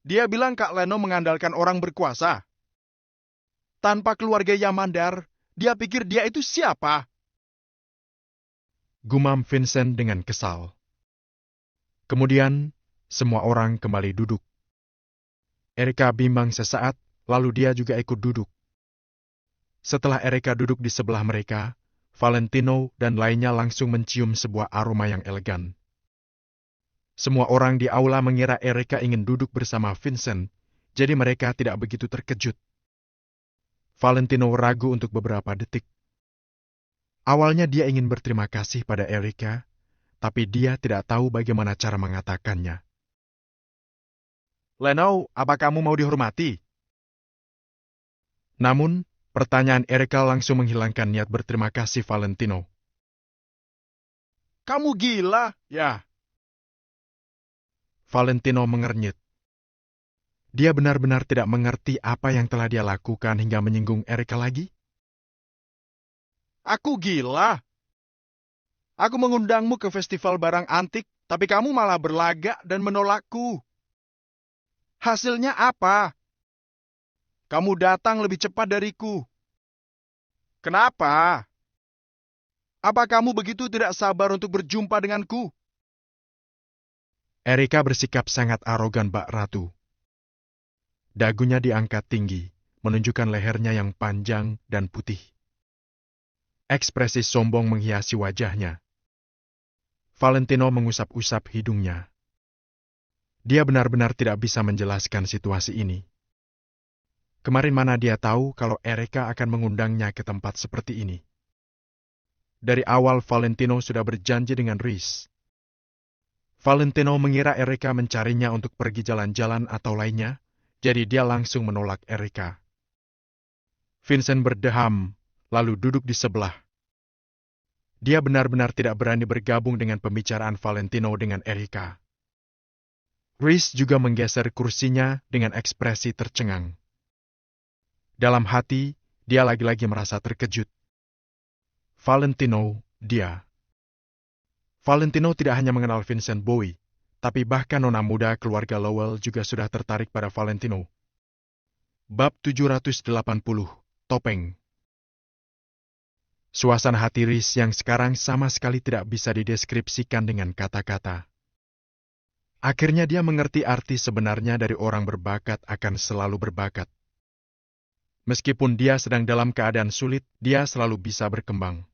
B: Dia bilang Kak Leno mengandalkan orang berkuasa. Tanpa keluarga Yamandar, dia pikir dia itu siapa? Gumam Vincent dengan kesal. Kemudian, semua orang kembali duduk. Erika bimbang sesaat, lalu dia juga ikut duduk. Setelah Erika duduk di sebelah mereka, Valentino dan lainnya langsung mencium sebuah aroma yang elegan. Semua orang di aula mengira Erika ingin duduk bersama Vincent, jadi mereka tidak begitu terkejut. Valentino ragu untuk beberapa detik. Awalnya dia ingin berterima kasih pada Erika, tapi dia tidak tahu bagaimana cara mengatakannya. Leno, apa kamu mau dihormati? Namun, pertanyaan Erika langsung menghilangkan niat berterima kasih Valentino. Kamu gila, ya? Valentino mengernyit. Dia benar-benar tidak mengerti apa yang telah dia lakukan hingga menyinggung Erika lagi. Aku gila. Aku mengundangmu ke festival barang antik, tapi kamu malah berlagak dan menolakku. Hasilnya apa? Kamu datang lebih cepat dariku. Kenapa? Apa kamu begitu tidak sabar untuk berjumpa denganku? Erika bersikap sangat arogan, Mbak Ratu. Dagunya diangkat tinggi, menunjukkan lehernya yang panjang dan putih. Ekspresi sombong menghiasi wajahnya. Valentino mengusap-usap hidungnya. Dia benar-benar tidak bisa menjelaskan situasi ini. Kemarin mana dia tahu kalau Erika akan mengundangnya ke tempat seperti ini. Dari awal Valentino sudah berjanji dengan Rhys. Valentino mengira Erika mencarinya untuk pergi jalan-jalan atau lainnya, jadi dia langsung menolak Erika. Vincent berdeham, lalu duduk di sebelah. Dia benar-benar tidak berani bergabung dengan pembicaraan Valentino dengan Erika. Rhys juga menggeser kursinya dengan ekspresi tercengang. Dalam hati, dia lagi-lagi merasa terkejut. Valentino tidak hanya mengenal Vincent Bowie, tapi bahkan nona muda keluarga Lowell juga sudah tertarik pada Valentino. Bab 780, Topeng. Suasana hati Rhys yang sekarang sama sekali tidak bisa dideskripsikan dengan kata-kata. Akhirnya dia mengerti arti sebenarnya dari orang berbakat akan selalu berbakat. Meskipun dia sedang dalam keadaan sulit, dia selalu bisa berkembang.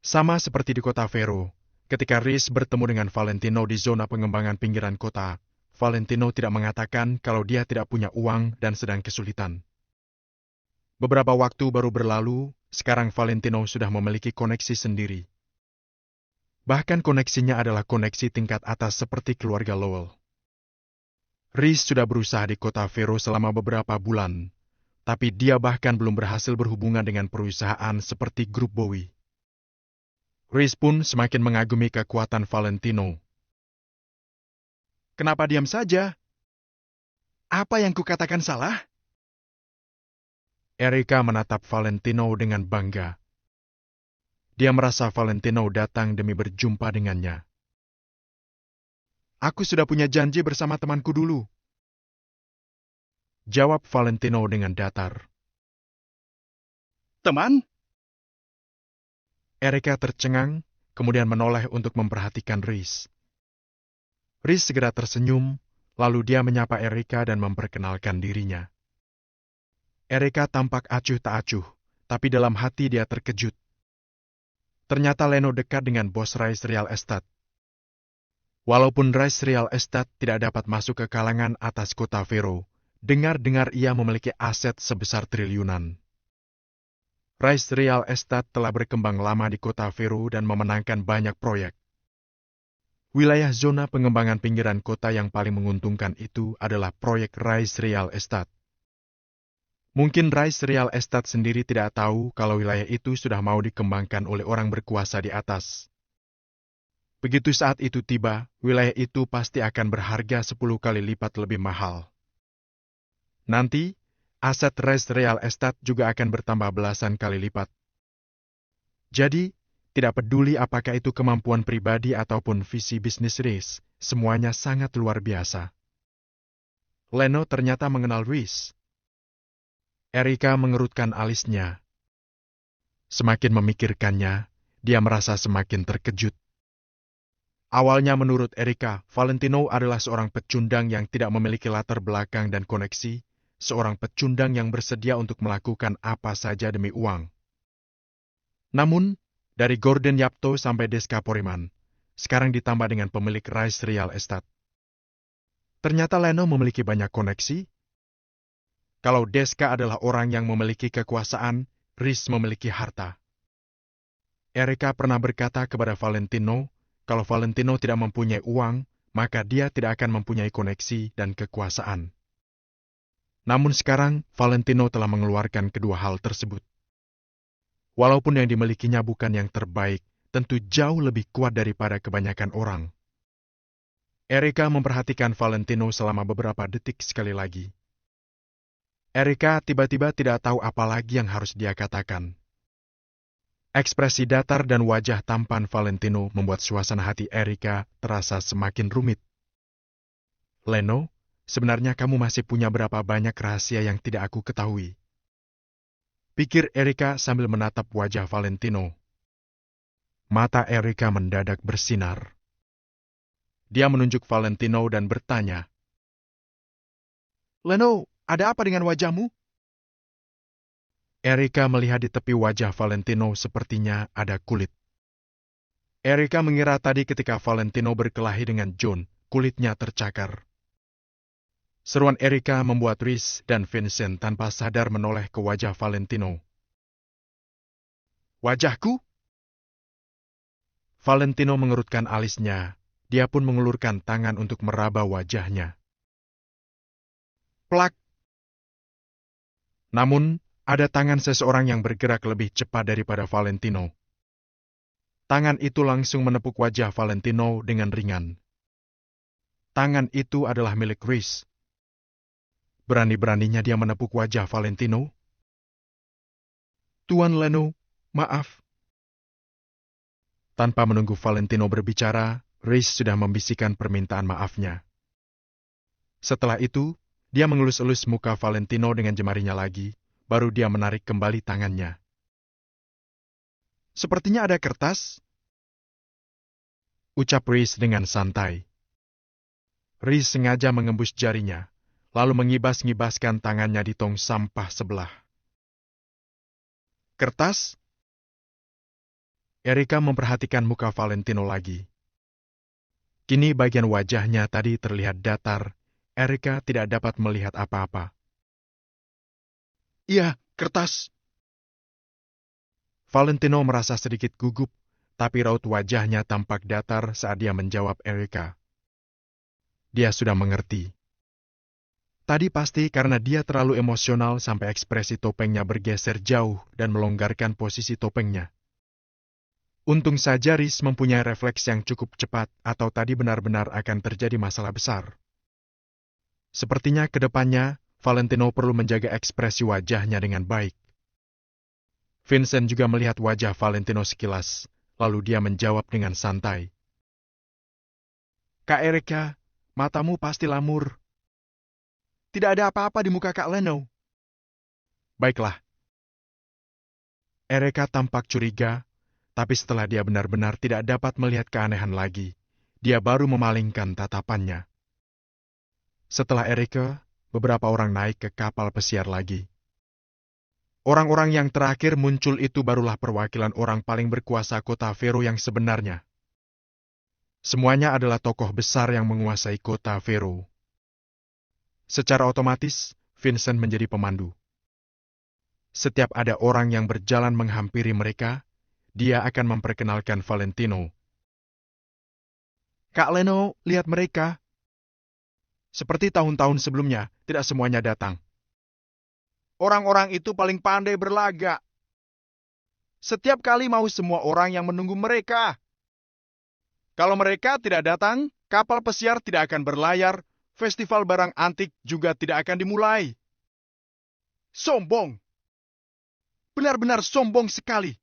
B: Sama seperti di kota Vero, ketika Rhys bertemu dengan Valentino di zona pengembangan pinggiran kota, Valentino tidak mengatakan kalau dia tidak punya uang dan sedang kesulitan. Beberapa waktu baru berlalu, sekarang Valentino sudah memiliki koneksi sendiri. Bahkan koneksinya adalah koneksi tingkat atas seperti keluarga Lowell. Rhys sudah berusaha di kota Vero selama beberapa bulan, tapi dia bahkan belum berhasil berhubungan dengan perusahaan seperti grup Bowie. Rhys pun semakin mengagumi kekuatan Valentino. Kenapa diam saja? Apa yang kukatakan salah? Erika menatap Valentino dengan bangga. Dia merasa Valentino datang demi berjumpa dengannya. Aku sudah punya janji bersama temanku dulu. Jawab Valentino dengan datar. Teman? Erika tercengang, kemudian menoleh untuk memperhatikan Rhys. Rhys segera tersenyum, lalu dia menyapa Erika dan memperkenalkan dirinya. Erika tampak acuh tak acuh, tapi dalam hati dia terkejut. Ternyata Leno dekat dengan bos Rice Real Estate. Walaupun Rice Real Estate tidak dapat masuk ke kalangan atas kota Vero, dengar-dengar ia memiliki aset sebesar triliunan. Rice Real Estate telah berkembang lama di kota Vero dan memenangkan banyak proyek. Wilayah zona pengembangan pinggiran kota yang paling menguntungkan itu adalah proyek Rice Real Estate. Mungkin Rice Real Estate sendiri tidak tahu kalau wilayah itu sudah mau dikembangkan oleh orang berkuasa di atas. Begitu saat itu tiba, wilayah itu pasti akan berharga 10 kali lipat lebih mahal. Nanti, aset Rice Real Estate juga akan bertambah belasan kali lipat. Jadi, tidak peduli apakah itu kemampuan pribadi ataupun visi bisnis Rhys, semuanya sangat luar biasa. Leno ternyata mengenal Rhys. Erika mengerutkan alisnya. Semakin memikirkannya, dia merasa semakin terkejut. Awalnya menurut Erika, Valentino adalah seorang pecundang yang tidak memiliki latar belakang dan koneksi, seorang pecundang yang bersedia untuk melakukan apa saja demi uang. Namun, dari Gordon Yapto sampai Deska Poriman, sekarang ditambah dengan pemilik Rice Real Estate. Ternyata Leno memiliki banyak koneksi. Kalau Deska adalah orang yang memiliki kekuasaan, Rice memiliki harta. Erika pernah berkata kepada Valentino, kalau Valentino tidak mempunyai uang, maka dia tidak akan mempunyai koneksi dan kekuasaan. Namun sekarang, Valentino telah mengeluarkan kedua hal tersebut. Walaupun yang dimilikinya bukan yang terbaik, tentu jauh lebih kuat daripada kebanyakan orang. Erika memperhatikan Valentino selama beberapa detik sekali lagi. Erika tiba-tiba tidak tahu apa lagi yang harus dia katakan. Ekspresi datar dan wajah tampan Valentino membuat suasana hati Erika terasa semakin rumit. Leno, sebenarnya kamu masih punya berapa banyak rahasia yang tidak aku ketahui? Pikir Erika sambil menatap wajah Valentino. Mata Erika mendadak bersinar. Dia menunjuk Valentino dan bertanya, "Leno, ada apa dengan wajahmu?" Erika melihat di tepi wajah Valentino sepertinya ada kulit. Erika mengira tadi ketika Valentino berkelahi dengan John, kulitnya tercakar. Seruan Erika membuat Rhys dan Vincent tanpa sadar menoleh ke wajah Valentino. "Wajahku?" Valentino mengerutkan alisnya. Dia pun mengulurkan tangan untuk meraba wajahnya. Plak! Namun, ada tangan seseorang yang bergerak lebih cepat daripada Valentino. Tangan itu langsung menepuk wajah Valentino dengan ringan. Tangan itu adalah milik Rhys. Berani-beraninya dia menepuk wajah Valentino. "Tuan Leno, maaf." Tanpa menunggu Valentino berbicara, Rhys sudah membisikkan permintaan maafnya. Setelah itu, dia mengelus-elus muka Valentino dengan jemarinya lagi, baru dia menarik kembali tangannya. "Sepertinya ada kertas," ucap Rhys dengan santai. Rhys sengaja mengembus jarinya, lalu mengibas-ngibaskan tangannya di tong sampah sebelah. "Kertas?" Erika memperhatikan muka Valentino lagi. Kini bagian wajahnya tadi terlihat datar. Erika tidak dapat melihat apa-apa. "Iya, kertas." Valentino merasa sedikit gugup, tapi raut wajahnya tampak datar saat dia menjawab Erika. Dia sudah mengerti. Tadi pasti karena dia terlalu emosional sampai ekspresi topengnya bergeser jauh dan melonggarkan posisi topengnya. Untung saja Rhys mempunyai refleks yang cukup cepat atau tadi benar-benar akan terjadi masalah besar. Sepertinya ke depannya, Valentino perlu menjaga ekspresi wajahnya dengan baik. Vincent juga melihat wajah Valentino sekilas, lalu dia menjawab dengan santai. "Kak Erika, matamu pasti lamur. Tidak ada apa-apa di muka Kak Leno." "Baiklah." Erika tampak curiga, tapi setelah dia benar-benar tidak dapat melihat keanehan lagi, dia baru memalingkan tatapannya. Setelah Erika, beberapa orang naik ke kapal pesiar lagi. Orang-orang yang terakhir muncul itu barulah perwakilan orang paling berkuasa kota Vero yang sebenarnya. Semuanya adalah tokoh besar yang menguasai kota Vero. Secara otomatis, Vincent menjadi pemandu. Setiap ada orang yang berjalan menghampiri mereka, dia akan memperkenalkan Valentino. "Kak Leno, lihat mereka." Seperti tahun-tahun sebelumnya, tidak semuanya datang. "Orang-orang itu paling pandai berlaga. Setiap kali mau semua orang yang menunggu mereka. Kalau mereka tidak datang, kapal pesiar tidak akan berlayar, festival barang antik juga tidak akan dimulai. Sombong! Benar-benar sombong sekali."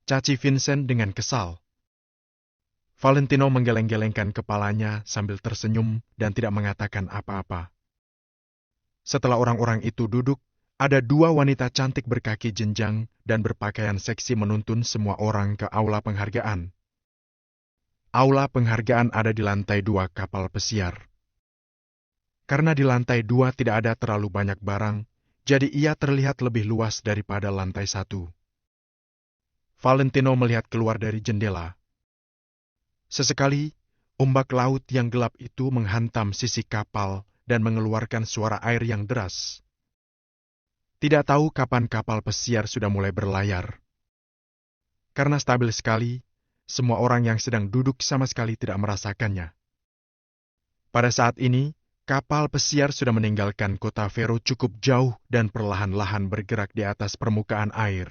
B: Caci Vincent dengan kesal. Valentino menggeleng-gelengkan kepalanya sambil tersenyum dan tidak mengatakan apa-apa. Setelah orang-orang itu duduk, ada dua wanita cantik berkaki jenjang dan berpakaian seksi menuntun semua orang ke aula penghargaan. Aula penghargaan ada di lantai 2 kapal pesiar. Karena di lantai 2 tidak ada terlalu banyak barang, jadi ia terlihat lebih luas daripada lantai 1. Valentino melihat keluar dari jendela. Sesekali, ombak laut yang gelap itu menghantam sisi kapal dan mengeluarkan suara air yang deras. Tidak tahu kapan kapal pesiar sudah mulai berlayar. Karena stabil sekali, semua orang yang sedang duduk sama sekali tidak merasakannya. Pada saat ini, kapal pesiar sudah meninggalkan kota Fero cukup jauh dan perlahan-lahan bergerak di atas permukaan air.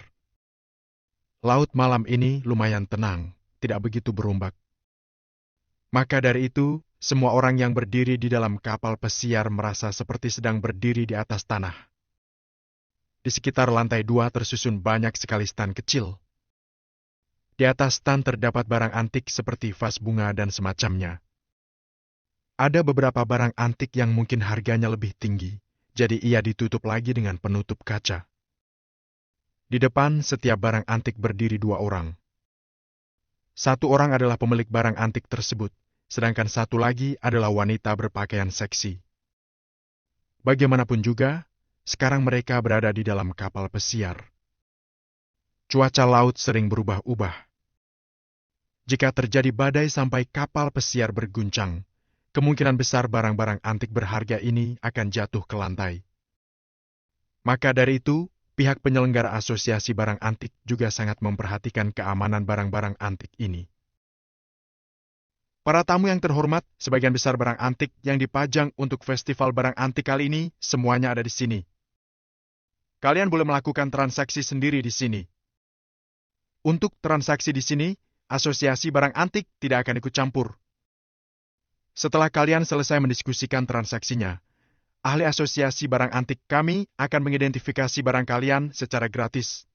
B: Laut malam ini lumayan tenang, tidak begitu berombak. Maka dari itu, semua orang yang berdiri di dalam kapal pesiar merasa seperti sedang berdiri di atas tanah. Di sekitar lantai 2 tersusun banyak sekali stan kecil. Di atas stan terdapat barang antik seperti vas bunga dan semacamnya. Ada beberapa barang antik yang mungkin harganya lebih tinggi, jadi ia ditutup lagi dengan penutup kaca. Di depan setiap barang antik berdiri 2 orang. Satu orang adalah pemilik barang antik tersebut, sedangkan satu lagi adalah wanita berpakaian seksi. Bagaimanapun juga, sekarang mereka berada di dalam kapal pesiar. Cuaca laut sering berubah-ubah. Jika terjadi badai sampai kapal pesiar berguncang, kemungkinan besar barang-barang antik berharga ini akan jatuh ke lantai. Maka dari itu, pihak penyelenggara asosiasi barang antik juga sangat memperhatikan keamanan barang-barang antik ini. Para tamu yang terhormat, sebagian besar barang antik yang dipajang untuk festival barang antik kali ini semuanya ada di sini. Kalian boleh melakukan transaksi sendiri di sini. Untuk transaksi di sini, asosiasi barang antik tidak akan ikut campur. Setelah kalian selesai mendiskusikan transaksinya, ahli asosiasi barang antik kami akan mengidentifikasi barang kalian secara gratis.